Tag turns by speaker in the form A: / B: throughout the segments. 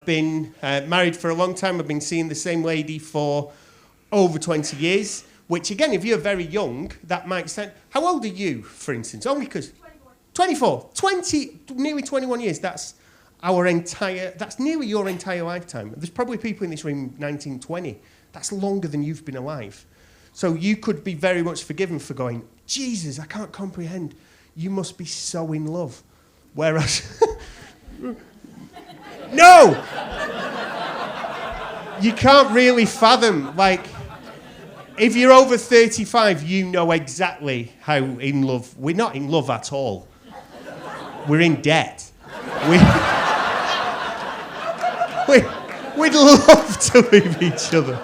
A: been married for a long time. I've been seeing the same lady for over 20 years, which, again, if you're very young, that might sound... How old are you, for instance? Only because... 24. 20, nearly 21 years. That's nearly your entire lifetime. There's probably people in this room 19, 20. That's longer than you've been alive. So you could be very much forgiven for going, Jesus, I can't comprehend. You must be so in love. Whereas... No! You can't really fathom, like... If you're over 35, you know exactly how in love... We're not in love at all. We're in debt. We'd love to leave each other.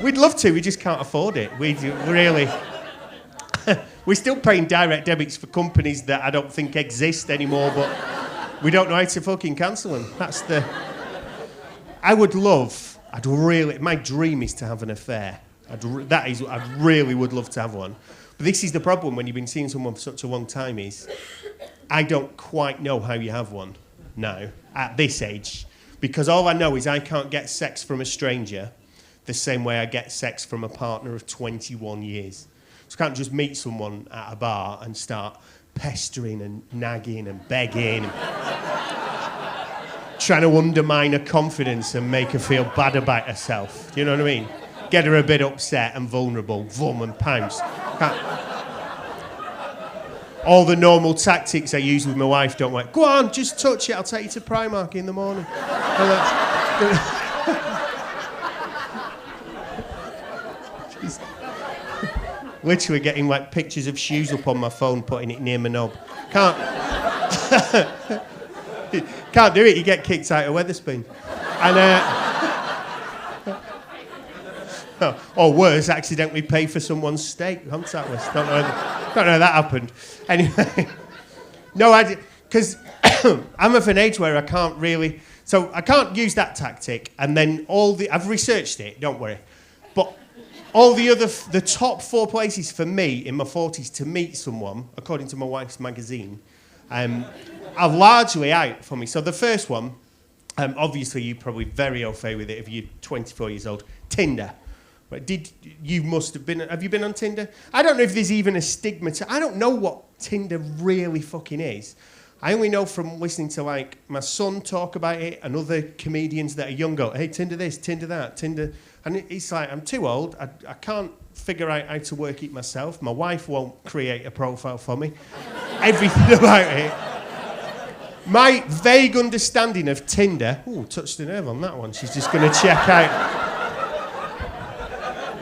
A: We'd love to, we just can't afford it. We're still paying direct debits for companies that I don't think exist anymore, but we don't know how to fucking cancel them. That's the... My dream is to have an affair. I really would love to have one. But this is the problem when you've been seeing someone for such a long time is, I don't quite know how you have one now, at this age. Because all I know is I can't get sex from a stranger the same way I get sex from a partner of 21 years. So I can't just meet someone at a bar and start pestering and nagging and begging, and trying to undermine her confidence and make her feel bad about herself. Do you know what I mean? Get her a bit upset and vulnerable, vum and pounce. All the normal tactics I use with my wife don't work. Go on, just touch it, I'll take you to Primark in the morning. Literally getting like pictures of shoes up on my phone, putting it near my knob. Can't do it, you get kicked out of Wetherspoon. And or worse, accidentally pay for someone's steak contactless. Don't know how that happened. Anyway, no, because I'm of an age where I can't really... So I can't use that tactic, and then I've researched it, don't worry. But all the top 4 places for me in my 40s to meet someone, according to my wife's magazine, are largely out for me. So the first one, obviously you're probably very au fait with it if you're 24 years old, Tinder. Right, have you been on Tinder? I don't know if there's even a stigma I don't know what Tinder really fucking is. I only know from listening to like my son talk about it and other comedians that are young go, hey, Tinder this, Tinder that, Tinder. And it's like, I'm too old, I can't figure out how to work it myself. My wife won't create a profile for me. Everything about it. My vague understanding of Tinder, touched a nerve on that one. She's just going to check out.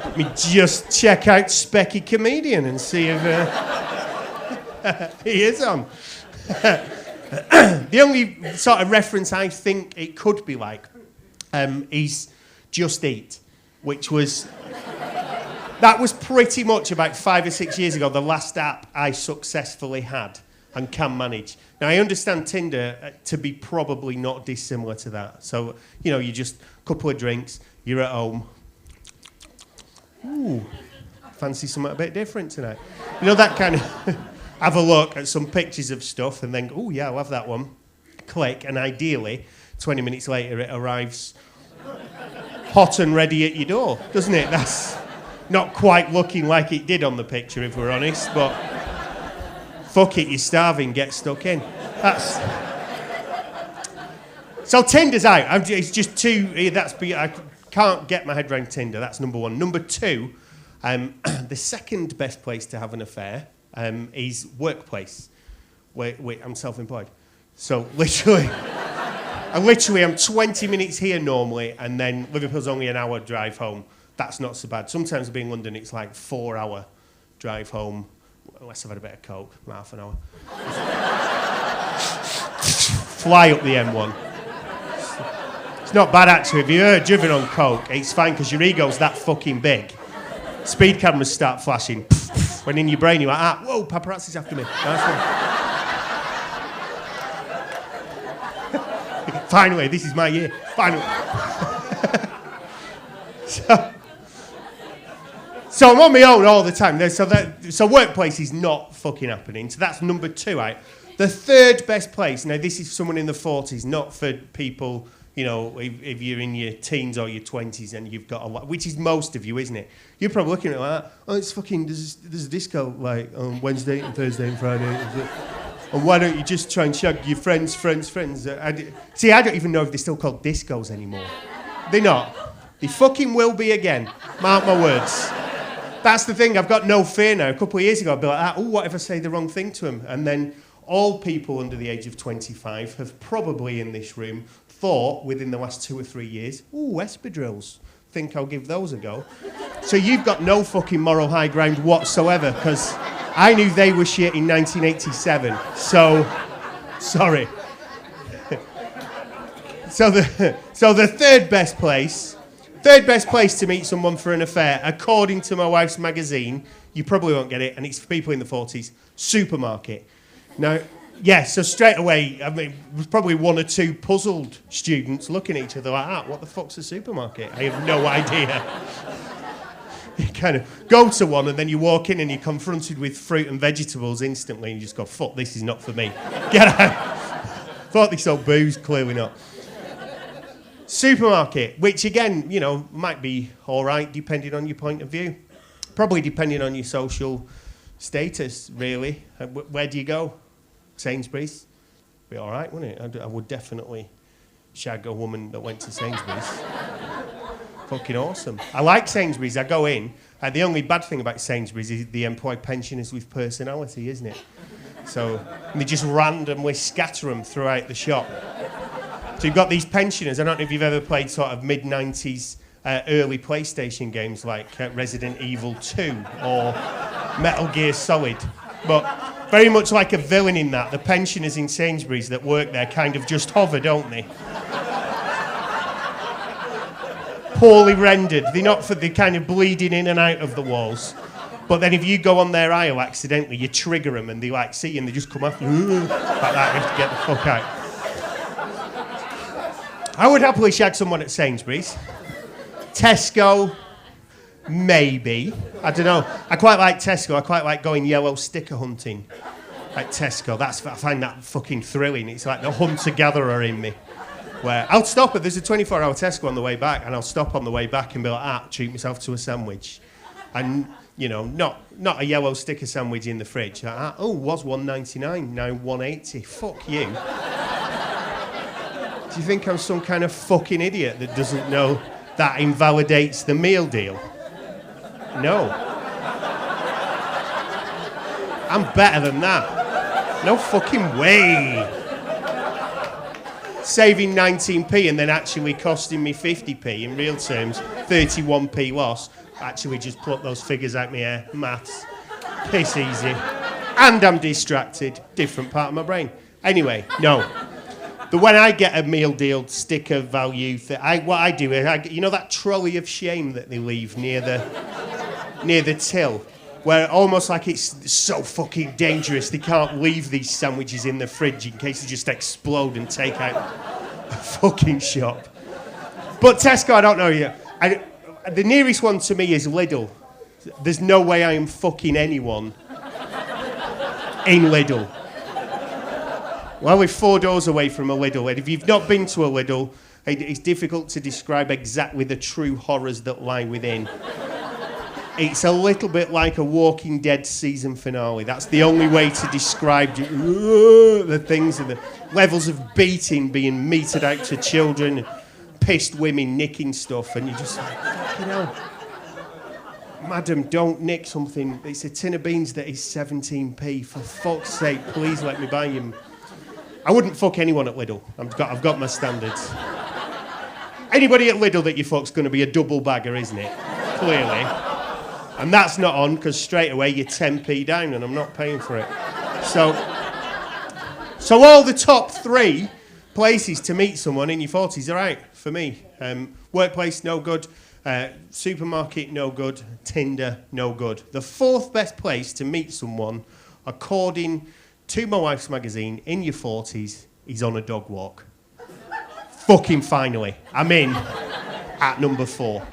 A: Let me just check out Specky Comedian and see if he is on. The only sort of reference I think it could be like is Just Eat, which was... That was pretty much about 5 or 6 years ago, the last app I successfully had and can manage. Now, I understand Tinder to be probably not dissimilar to that. So, you just a couple of drinks, you're at home. Ooh, fancy something a bit different tonight. That kind of... Have a look at some pictures of stuff and then, yeah, I'll have that one. Click, and ideally, 20 minutes later, it arrives hot and ready at your door, doesn't it? That's not quite looking like it did on the picture, if we're honest, but fuck it, you're starving, get stuck in. So Tinder's out. It's just too... I can't get my head around Tinder. That's number 1. Number 2, the second best place to have an affair is workplace, where I'm self-employed. So I'm 20 minutes here normally, and then Liverpool's only an hour drive home. That's not so bad. Sometimes I'll be in London, it's like 4-hour drive home, unless I've had a bit of coke, half an hour. Fly up the M1. It's not bad actually. If you're driven on coke, it's fine because your ego's that fucking big. Speed cameras start flashing. When in your brain you're like, whoa, paparazzi's after me. Finally, this is my year. Finally. So I'm on my own all the time. So workplace is not fucking happening. So that's number 2, right? The third best place, now this is someone in the 40s, not for people You know, if you're in your teens or your 20s and you've got a lot, which is most of you, isn't it? You're probably looking at it like that. Oh, it's fucking, there's a disco like on Wednesday and Thursday and Friday. And why don't you just try and shag your friends? See, I don't even know if they're still called discos anymore. They're not. They fucking will be again. Mark my words. That's the thing. I've got no fear now. A couple of years ago, I'd be like, oh, what if I say the wrong thing to them? And then all people under the age of 25 have probably in this room thought within the last 2 or 3 years, ooh, espadrilles. Think I'll give those a go. So you've got no fucking moral high ground whatsoever, because I knew they were shit in 1987. So, sorry. So the third best place to meet someone for an affair, according to my wife's magazine, you probably won't get it, and it's for people in the 40s, supermarket. Now, yeah, so straight away, I mean, there's probably 1 or 2 puzzled students looking at each other like, what the fuck's a supermarket? I have no idea. You kind of go to one and then you walk in and you're confronted with fruit and vegetables instantly and you just go, fuck, this is not for me. Get out. Thought they sold booze, clearly not. Supermarket, which again, you know, might be all right depending on your point of view. Probably depending on your social status, really. Where do you go? Sainsbury's? Be all right, wouldn't it? I would definitely shag a woman that went to Sainsbury's. Fucking awesome. I like Sainsbury's. I go in. The only bad thing about Sainsbury's is they employ pensioners with personality, isn't it? So they just randomly scatter them throughout the shop. So you've got these pensioners. I don't know if you've ever played sort of mid-90s early PlayStation games like Resident Evil 2 or Metal Gear Solid. But very much like a villain in that, the pensioners in Sainsbury's that work there kind of just hover, don't they? Poorly rendered. They're kind of bleeding in and out of the walls. But then if you go on their aisle accidentally, you trigger them and they like see you and they just come after you. Like that, you have to get the fuck out. I would happily shag someone at Sainsbury's. Tesco, maybe. I don't know. I quite like Tesco. I quite like going yellow sticker hunting at Tesco. I find that fucking thrilling. It's like the hunter-gatherer in me. Where I'll stop there's a 24-hour Tesco on the way back, and I'll stop on the way back and be like, treat myself to a sandwich. And, you know, not a yellow sticker sandwich in the fridge. Was $1.99, now $1.80. Fuck you. Do you think I'm some kind of fucking idiot that doesn't know that invalidates the meal deal? No. I'm better than that. No fucking way. Saving 19p and then actually costing me 50p in real terms, 31p loss. Actually just pluck those figures out my hair. Maths. Piss easy. And I'm distracted. Different part of my brain. Anyway, no. When I get a meal deal sticker value, what I do is, you know that trolley of shame that they leave near the till, where almost like it's so fucking dangerous they can't leave these sandwiches in the fridge in case they just explode and take out a fucking shop. But Tesco, I don't know yet. The nearest one to me is Lidl. There's no way I am fucking anyone in Lidl. Well, we're 4 doors away from a Lidl, and if you've not been to a Lidl, it's difficult to describe exactly the true horrors that lie within. It's a little bit like a Walking Dead season finale. That's the only way to describe the things and the levels of beating being meted out to children, and pissed women nicking stuff, and you just like, you know, madam, don't nick something. It's a tin of beans that is 17p. For fuck's sake, please let me buy you. I wouldn't fuck anyone at Lidl. I've got my standards. Anybody at Lidl that you fuck's going to be a double bagger, isn't it? Clearly. And that's not on, because straight away you're 10p down and I'm not paying for it. So all the top 3 places to meet someone in your 40s are out for me. Workplace, no good. Supermarket, no good. Tinder, no good. The 4th best place to meet someone, according to my wife's magazine, in your 40s, is on a dog walk. Fucking finally. I'm in at number 4.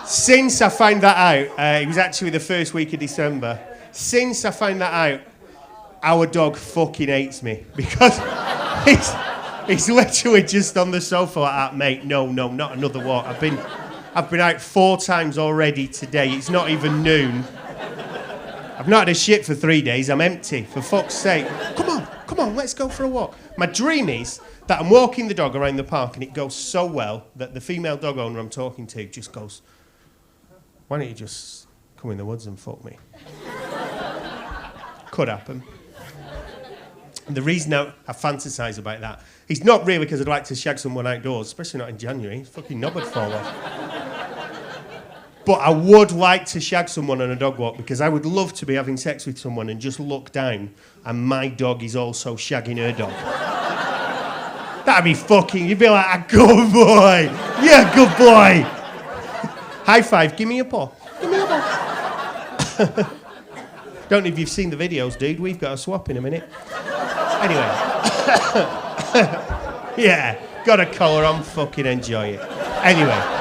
A: Since I found that out, it was actually the first week of December. Since I found that out, our dog fucking hates me because He's literally just on the sofa like that, mate. No, not another walk. I've been out 4 times already today. It's not even noon. I've not had a shit for 3 days. I'm empty. For fuck's sake. Come on, let's go for a walk. My dream is that I'm walking the dog around the park and it goes so well that the female dog owner I'm talking to just goes, why don't you just come in the woods and fuck me? Could happen. And the reason I fantasise about that is not really because I'd like to shag someone outdoors, especially not in January. It's fucking knob would fall off. But I would like to shag someone on a dog walk because I would love to be having sex with someone and just look down and my dog is also shagging her dog. That'd be fucking... You'd be like, a good boy. Yeah, good boy. High five. Give me a paw. Give me a paw. Don't know if you've seen the videos, dude. We've got a swap in a minute. Anyway. Yeah. Got a collar on. Fucking enjoy it. Anyway.